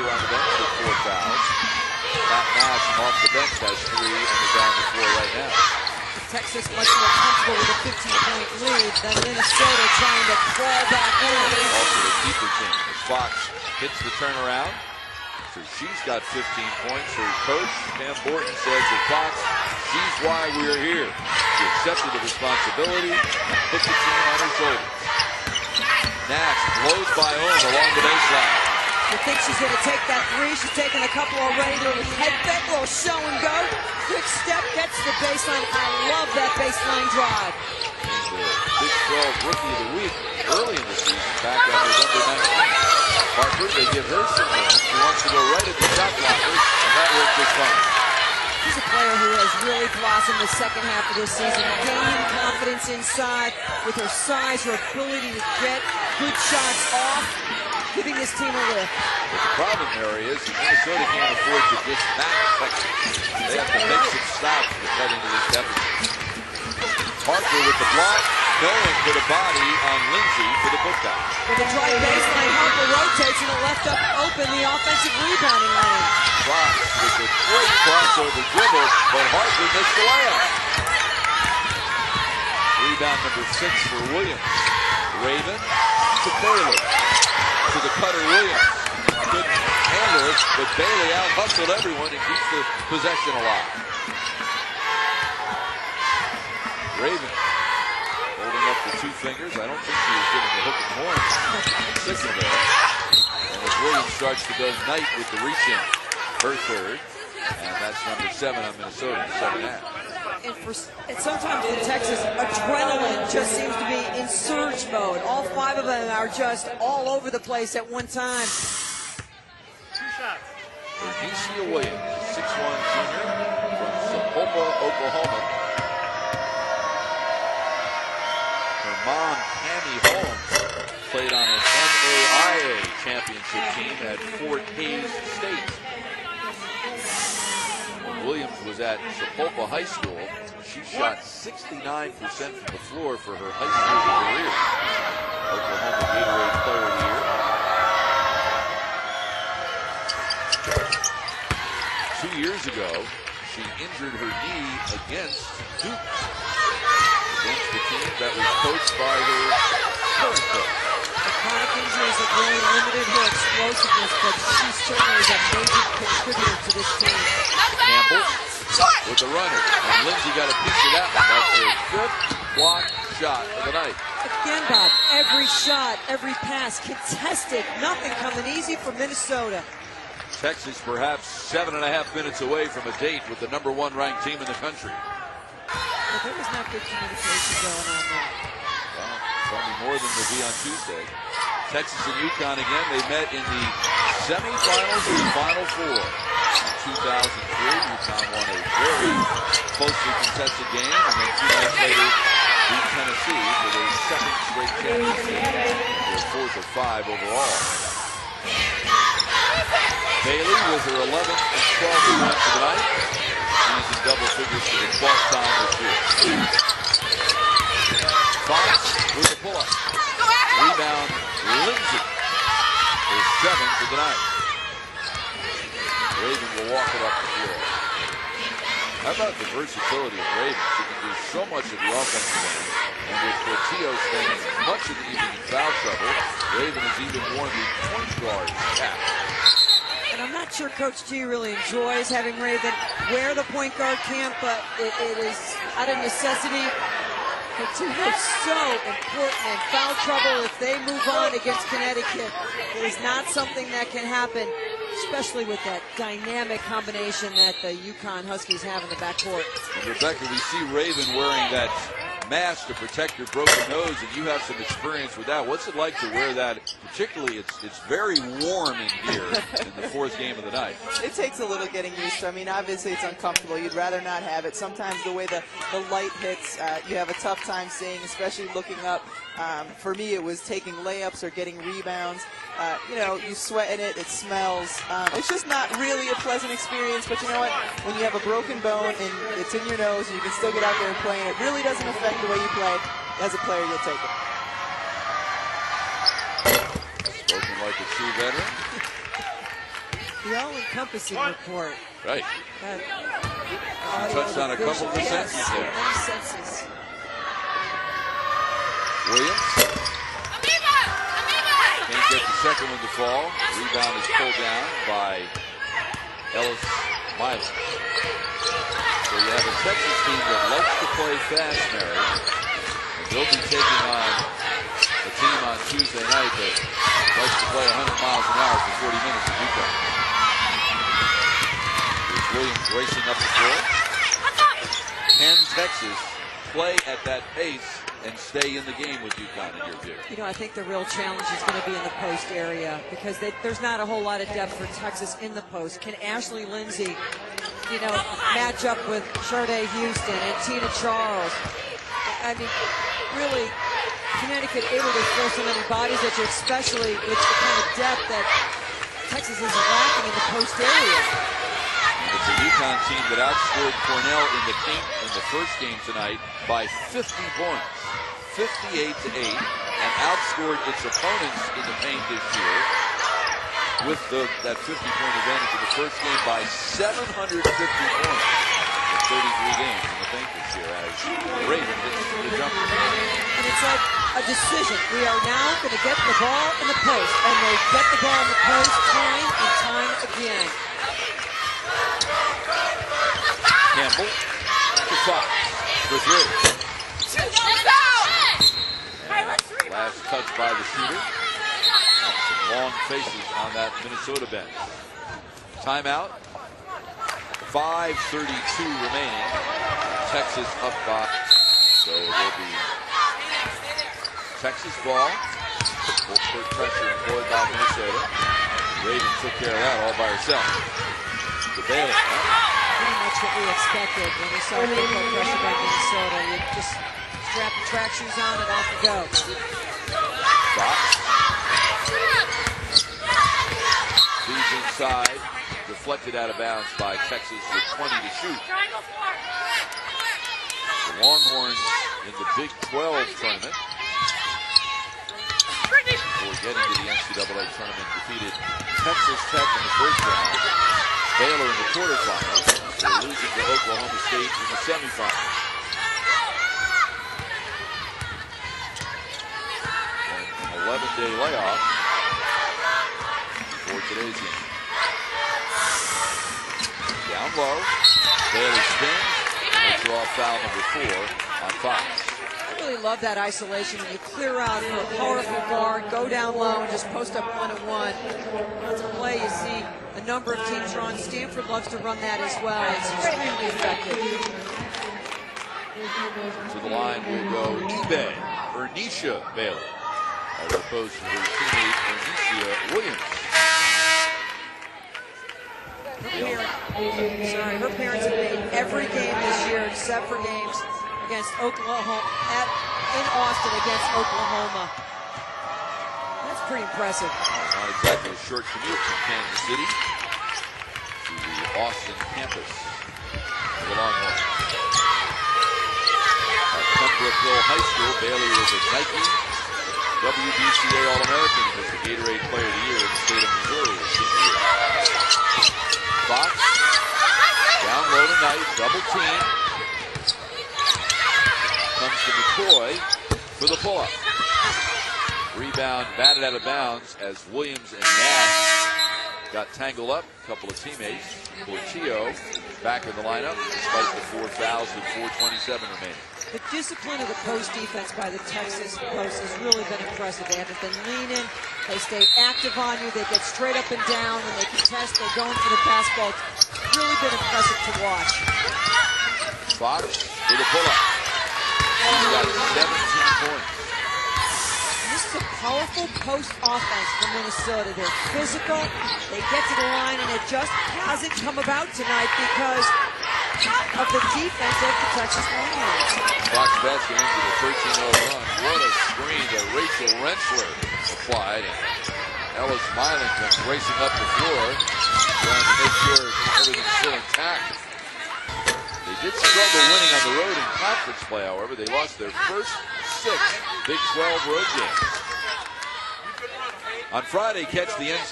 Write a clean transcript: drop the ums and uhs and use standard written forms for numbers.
here on the bench with 4 fouls. Matt Nash off the bench has 3 and is on the floor right now. Texas much more comfortable with a 15-point lead than Minnesota trying to crawl back in. Also a deeper team as Fox hits the turnaround. So she's got 15 points. Her coach, Pam Borton, says of Fox, she's why we're here. She accepted the responsibility and put the team on her shoulders. Nash blows by Ohm along the baseline. You think she's going to take that 3? She's taken a couple already. Little head fake, little show and go. Quick step, gets to the baseline. I love that baseline drive. The Big 12 Rookie of the Week early in the season, back on November 19th. Harper, they give her some room. She wants to go right at the shot blocker, and that worked just fine. She's a player who has really blossomed the second half of this season, gaining confidence inside with her size, her ability to get good shots off, giving this team a lift. But the problem area is that Minnesota can't afford to just match Texas. They have to make some stops to cut into this deficit. Harper with the block. No one put a body on Lindsay for the putback. With a dry baseline, Harper rotates and it left up open the offensive rebounding lane. Fox with a great crossover dribble, but Harper missed the layup. Rebound number 6 for Williams. Raven to Bailey. To the cutter Williams. Couldn't handle it, but Bailey out-hustled everyone and keeps the possession alive. Raven holding up the 2 fingers. I don't think she was giving the hook and horn signal there. And as Williams starts to go night with the reach-in, her 3rd, and that's number 7 on Minnesota in the second half. And sometimes in Texas, adrenaline just seems to be in surge mode. All 5 of them are just all over the place at one time. 2 shots. Erneisha Williams, 6'1" junior from Sapulpa, Oklahoma. Her mom, Tammy Holmes, played on an NAIA championship team at Fort Hays State. When Williams was at Sapulpa High School, she shot 69% from the floor for her high school career. Oklahoma Gatorade Player of the Year. 2 years ago, she injured her knee against Duke, against the team that was coached by her current coach. The chronic injuries have really limited her explosiveness, but she certainly is a major contributor to this team. Campbell with the runner, and Lindsay got a piece of that one. That's her 5th block shot of the night. Again, Bob, every shot, every pass contested, nothing coming easy for Minnesota. Texas perhaps 7.5 minutes away from a date with the number 1 ranked team in the country. But there was not good communication going on there. Well, probably more than will be on Tuesday. Texas and UConn again, they met in the semifinals of the Final Four. In 2003, UConn won a very closely contested game, and then 2 nights later beat Tennessee for their 2nd straight championship, their 4th of 5 overall. Bailey with her 11th and 12th points of the night. She's in double figures for the 12th time this year. Fox with the pull-up. Rebound, Lindsay. Her 7th of the night. Raven will walk it up the floor. How about the versatility of Raven? She can do so much of the offensive end. And with Portillo spending much of the evening in foul trouble, Raven has even worn the point guard's cap. And I'm not sure Coach G really enjoys having Raven wear the point guard camp, but it is out of necessity. The team is so important, and foul trouble, if they move on against Connecticut, is not something that can happen, especially with that dynamic combination that the UConn Huskies have in the backcourt. And Rebecca, we see Raven wearing that mask to protect her broken nose, and you have some experience with that. What's it like to wear that? Particularly, it's very warm in here in the 4th game of the night. It takes a little getting used to. I mean, obviously it's uncomfortable. You'd rather not have it. Sometimes the way the light hits, you have a tough time seeing, especially looking up. For me, it was taking layups or getting rebounds. You know, you sweat in it, it smells. It's just not really a pleasant experience, but you know what? When you have a broken bone and it's in your nose and you can still get out there and play, and it really doesn't affect the way you play. As a player, you'll take it. Spoken like a true veteran. The all-encompassing report. Right. Audio, Touched on a couple of the senses there. Many senses. Williams. Can't get the second one to fall. Rebound is pulled down by Ellis Milan. So you have a Texas team that loves to play fast, Mary. And they'll be taking on a team on Tuesday night that likes to play 100 miles an hour for 40 minutes at UConn. Here's Williams racing up the floor. Can Texas play at that pace and stay in the game with UConn, in your view? You know, I think the real challenge is going to be in the post area because there's not a whole lot of depth for Texas in the post. Can Ashley Lindsay, you know, match up with Sharday Houston and Tina Charles? I mean, really, Connecticut able to throw so many bodies at you, especially with the kind of depth that Texas is lacking in the post area. It's a UConn team that outscored Cornell in the paint in the first game tonight by 50 points, 58-8, and outscored its opponents in the paint this year with that 50-point advantage in the first game by 750 points in 33 games in the paint this year as Raven hits the jumper. And it's like a decision. We are now going to get the ball in the post, and they get the ball in the post time and time again. Campbell to Fox for three. Last touch by the shooter. Some long faces on that Minnesota bench. Timeout. 5:32 remaining. Texas up by. So it will be Texas ball. Full court pressure employed by Minnesota. Raven took care of that all by herself. The Bailey. Pretty much what we expected when we saw full court pressure by Minnesota. You just strap the track shoes on and off you go. Fox. Feeds inside. Deflected out of bounds by Texas with 20 to shoot. The Longhorns in the Big 12 tournament, before getting to the NCAA tournament, defeated Texas Tech in the first round, Baylor in the quarterfinals, they're losing to Oklahoma State in the semifinals. And an 11-day layoff for today's game. Down low, Bailey spins, and they draw foul number 4 on Fox. I really love that isolation when you clear out for a powerful guard, go down low, and just post up 1-on-1. That's a play you see a number of teams run. Stanford loves to run that as well. It's extremely effective. To the line will go Erneisha Bailey, as opposed to her teammate Erneisha Williams. Her parents have made every game this year except for games against Oklahoma, in Austin against Oklahoma. That's pretty impressive. Not exactly a short commute from Kansas City to the Austin campus of the Longhorns. At Pembroke Hill High School, Bailey was a Nike WBCA All-American and was the Gatorade Player of the Year in the state of Missouri her senior year. Fox, down low tonight, double team. Comes to McCoy for the pull-up. Rebound batted out of bounds as Williams and Nash got tangled up. A couple of teammates. Portillo back in the lineup despite the 4 fouls with 4:27 remaining. The discipline of the post defense by the Texas post has really been impressive. They haven't been leaning. They stay active on you. They get straight up and down. When they contest, they're going for the basketball. It's really been impressive to watch. Fox for the pull-up. He's got 17 points. This is a powerful post offense for Minnesota. They're physical. They get to the line, and it just hasn't come about tonight because of the defense of the Texas Longhorns. Fox basket into the 13-0 run. What a screen that Rachel Rensler applied. And Ellis Milan comes racing up the floor, trying to make sure everything's still intact. They did struggle winning on the road in conference play, however. They lost their first 6 Big 12 road games. On Friday, catch the NCAA